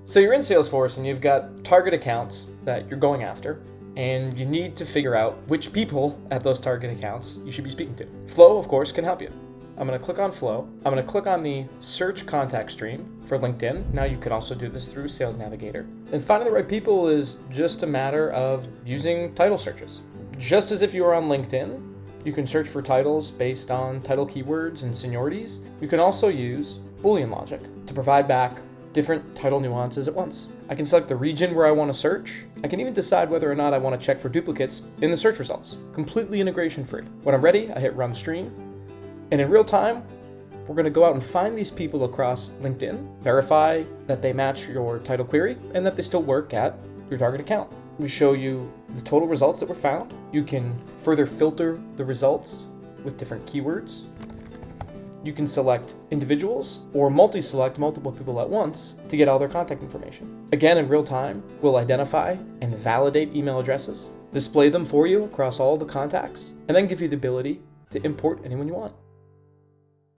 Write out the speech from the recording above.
So you're in Salesforce and you've got target accounts that you're going after, and you need to figure out which people at those target accounts you should be speaking to. Flow, of course, can help you. I'm going to click on Flow. I'm going to click on the search contact stream for LinkedIn. Now you could also do this through Sales Navigator. And finding the right people is just a matter of using title searches. Just as if you were on LinkedIn, you can search for titles based on title keywords and seniorities. You can also use Boolean logic to provide back different title nuances at once. I can select the region where I want to search. I can even decide whether or not I want to check for duplicates in the search results. Completely integration free. When I'm ready, I hit run stream. And in real time, we're going to go out and find these people across LinkedIn, verify that they match your title query, and that they still work at your target account. We show you the total results that were found. You can further filter the results with different keywords. You can select individuals or multi-select multiple people at once to get all their contact information. Again, in real time, we'll identify and validate email addresses, display them for you across all the contacts, and then give you the ability to import anyone you want.